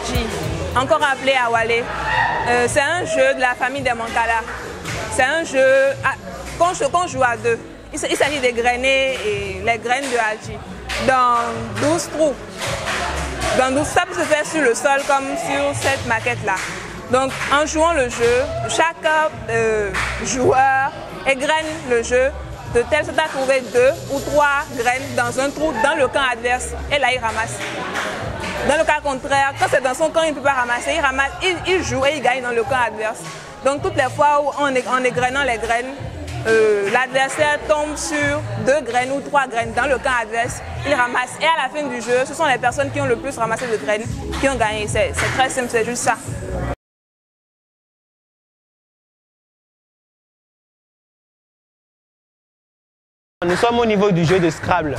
Aji, encore appelé Awale. C'est un jeu de la famille des Mancala. C'est un jeu qu'on joue à deux. Il s'agit des grainés et les graines de Aji dans 12 trous. Dans 12, ça peut se faire sur le sol comme sur cette maquette-là. Donc en jouant le jeu, chaque joueur égrène le jeu de telle sorte à trouver 2 ou 3 graines dans un trou dans le camp adverse et là il ramasse. Dans le cas contraire, quand c'est dans son camp, il ne peut pas ramasser, il joue et il gagne dans le camp adverse. Donc toutes les fois où en égrenant les graines, l'adversaire tombe sur 2 graines ou 3 graines dans le camp adverse, il ramasse. Et à la fin du jeu, ce sont les personnes qui ont le plus ramassé de graines qui ont gagné. C'est très simple, c'est juste ça. Nous sommes au niveau du jeu de Scrabble.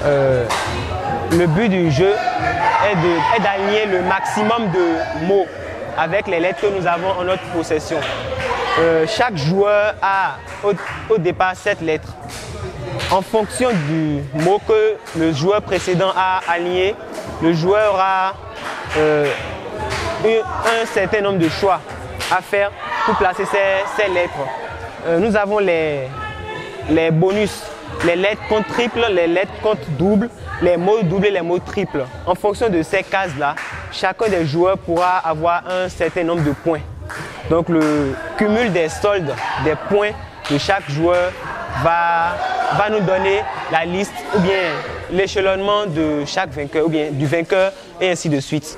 Le but du jeu est d'aligner le maximum de mots avec les lettres que nous avons en notre possession. Chaque joueur a au départ 7 lettres. En fonction du mot que le joueur précédent a aligné, le joueur aura un certain nombre de choix à faire pour placer ces lettres. Nous avons les bonus, les lettres compte triple, les lettres compte double, les mots doubles et les mots triples. En fonction de ces cases-là, chacun des joueurs pourra avoir un certain nombre de points. Donc le cumul des soldes, des points de chaque joueur va nous donner la liste ou bien l'échelonnement de chaque vainqueur ou bien du vainqueur et ainsi de suite.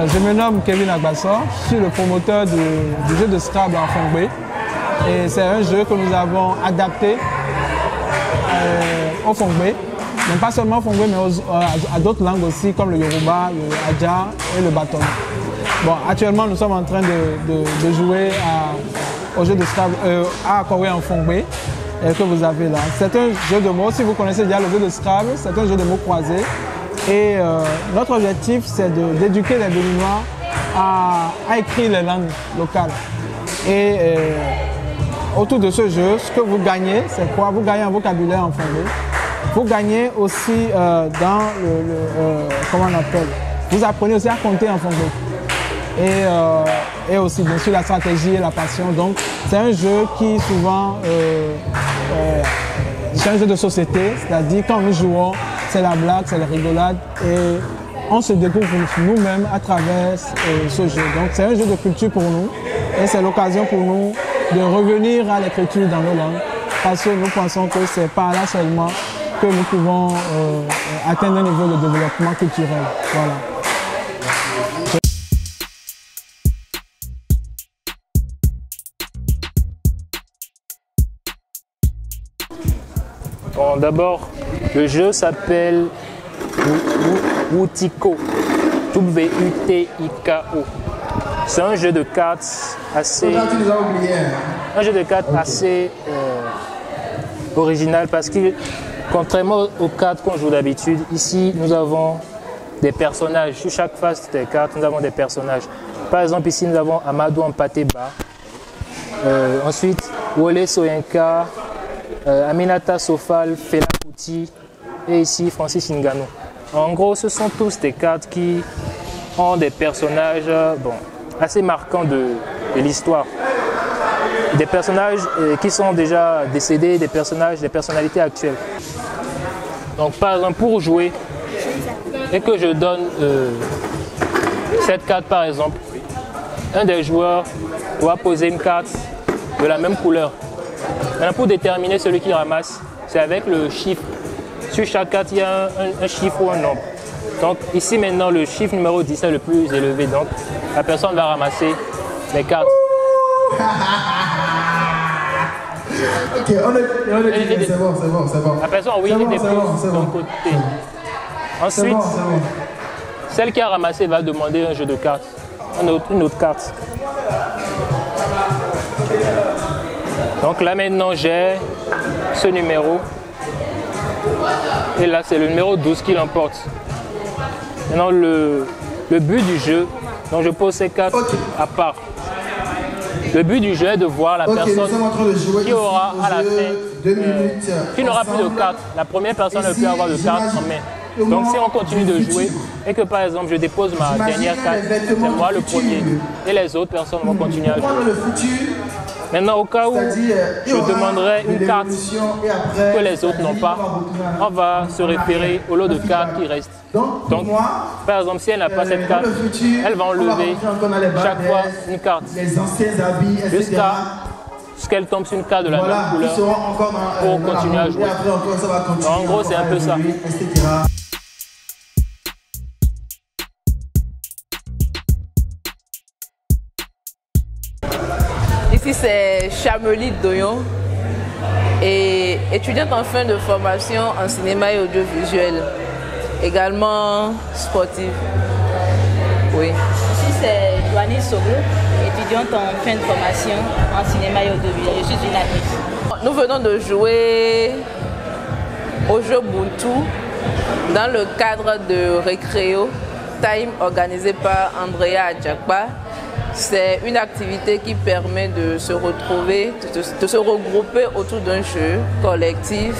Je me nomme Kevin Agbassor, je suis le promoteur du jeu de Scrabble en Fongbe. Et c'est un jeu que nous avons adapté au Fongbe, mais pas seulement au Fongbe, mais à d'autres langues aussi, comme le Yoruba, le Adja et le Baton. Bon, actuellement, nous sommes en train de jouer au jeu de Scrabble à Corée en Fongbe que vous avez là. C'est un jeu de mots, si vous connaissez déjà le jeu de Scrabble, c'est un jeu de mots croisés. Et notre objectif, c'est d'éduquer les Béninois à écrire les langues locales. Et autour de ce jeu, ce que vous gagnez, c'est quoi? Vous gagnez un vocabulaire en Fongbe. Vous gagnez aussi dans comment on appelle? Vous apprenez aussi à compter en Fongbe. Et aussi, bien sûr, la stratégie et la passion. Donc, c'est un jeu qui souvent, c'est un jeu de société, c'est-à-dire quand nous jouons, c'est la blague, c'est la rigolade et on se découvre nous-mêmes à travers ce jeu. Donc c'est un jeu de culture pour nous et c'est l'occasion pour nous de revenir à l'écriture dans nos langues parce que nous pensons que c'est par là seulement que nous pouvons atteindre un niveau de développement culturel. Voilà. Bon, d'abord, le jeu s'appelle Wutiko, W-U-T-I-K-O. C'est un jeu de cartes assez, original parce que, contrairement aux cartes qu'on joue d'habitude, ici nous avons des personnages. Sur chaque face des cartes, nous avons des personnages. Par exemple, ici nous avons Amadou Ampateba, ensuite Wole Soyinka, Aminata Sofal, Fela Kuti et ici Francis Ngannou. En gros, ce sont tous des cartes qui ont des personnages assez marquants de l'histoire. Des personnages qui sont déjà décédés, des personnalités actuelles. Donc par exemple, pour jouer, et que je donne cette carte par exemple, un des joueurs doit poser une carte de la même couleur. Maintenant, pour déterminer celui qui ramasse, c'est avec le chiffre. Sur chaque carte, il y a un chiffre ou un nombre. Donc ici maintenant, le chiffre numéro 10 est le plus élevé. Donc la personne va ramasser les cartes. Ok, on est c'est bon. La personne, oui, il dépose de son côté. Ensuite, celle qui a ramassé va demander un jeu de cartes, une autre carte. Donc là maintenant, j'ai ce numéro. Et là, c'est le numéro 12 qui l'emporte. Maintenant, le but du jeu, donc je pose ces cartes à part. Le but du jeu est de voir la personne qui aura à la fin, qui n'aura plus de cartes. La première personne ne peut avoir de cartes en main. Donc si on continue de jouer et que par exemple je dépose ma dernière carte, c'est moi le premier et les autres personnes vont continuer à jouer. Maintenant au cas où je demanderai une carte que les autres n'ont pas, on va se référer au lot de cartes qui restent. Donc par exemple si elle n'a pas cette carte, elle va enlever chaque fois une carte jusqu'à ce qu'elle tombe sur une carte de la même couleur pour continuer à jouer. En gros c'est un peu ça. Ici, c'est Chamelie Doyon, et étudiante en fin de formation en cinéma et audiovisuel, également sportive. Oui. Ici, c'est Joanie Soglo, étudiante en fin de formation en cinéma et audiovisuel. Je suis une actrice. Nous venons de jouer au jeu Buntu dans le cadre de Recreo Time organisé par Andrea Adjakpa. C'est une activité qui permet de se retrouver, de se regrouper autour d'un jeu collectif.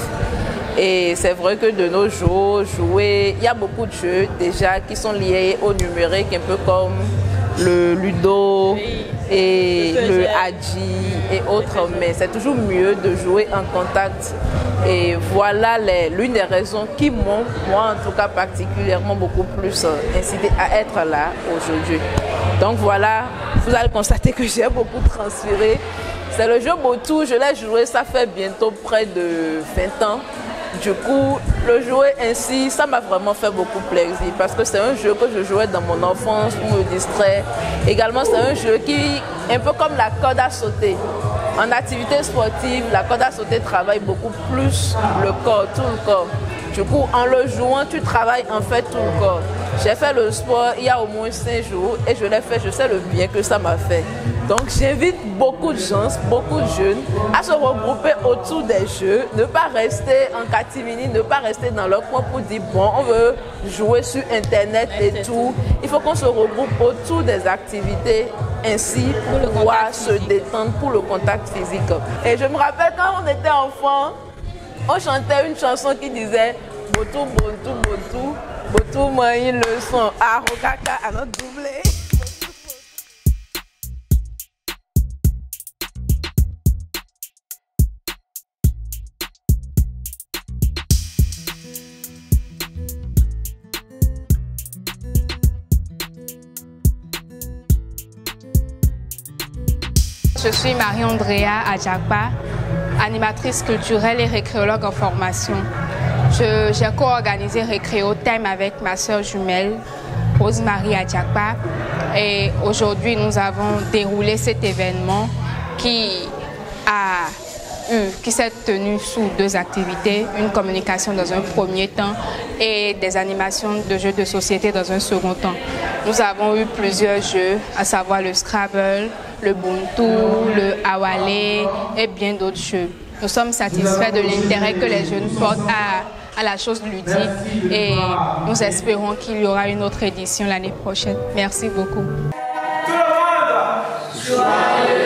Et c'est vrai que de nos jours, il y a beaucoup de jeux déjà qui sont liés au numérique, un peu comme le Ludo et le Hadji et autres. Mais c'est toujours mieux de jouer en contact. Et voilà l'une des raisons qui m'ont, moi en tout cas particulièrement, beaucoup plus incité à être là aujourd'hui. Donc voilà, vous allez constater que j'ai beaucoup transféré. C'est le jeu Buntu, je l'ai joué, ça fait bientôt près de 20 ans. Du coup, le jouer ainsi, ça m'a vraiment fait beaucoup plaisir parce que c'est un jeu que je jouais dans mon enfance pour me distraire. Également, c'est un jeu qui, un peu comme la corde à sauter. En activité sportive, la corde à sauter travaille beaucoup plus le corps, tout le corps. Du coup, en le jouant, tu travailles en fait tout le corps. J'ai fait le sport il y a au moins 5 jours et je l'ai fait, je sais le bien que ça m'a fait. Donc j'invite beaucoup de gens, beaucoup de jeunes à se regrouper autour des jeux, ne pas rester en catimini, ne pas rester dans leur coin pour dire bon, on veut jouer sur internet et tout. Il faut qu'on se regroupe autour des activités ainsi pour pouvoir se détendre pour le contact physique. Et je me rappelle quand on était enfant, on chantait une chanson qui disait Botou, Botou, Botou, Botou, moi une leçon, ah, Rokaka, à notre doublé. Je suis Marie-Andrea Adjakpa, animatrice culturelle et récréologue en formation. J'ai co-organisé Recreo Time avec ma sœur jumelle, Rose-Marie Adjakpa. Et aujourd'hui, nous avons déroulé cet événement qui s'est tenu sous 2 activités, une communication dans un premier temps et des animations de jeux de société dans un second temps. Nous avons eu plusieurs jeux, à savoir le Scrabble, le Buntu, le Awale et bien d'autres jeux. Nous sommes satisfaits de l'intérêt que les jeunes portent à la chose ludique et nous espérons qu'il y aura une autre édition l'année prochaine. Merci beaucoup. Tout le monde! Joyeux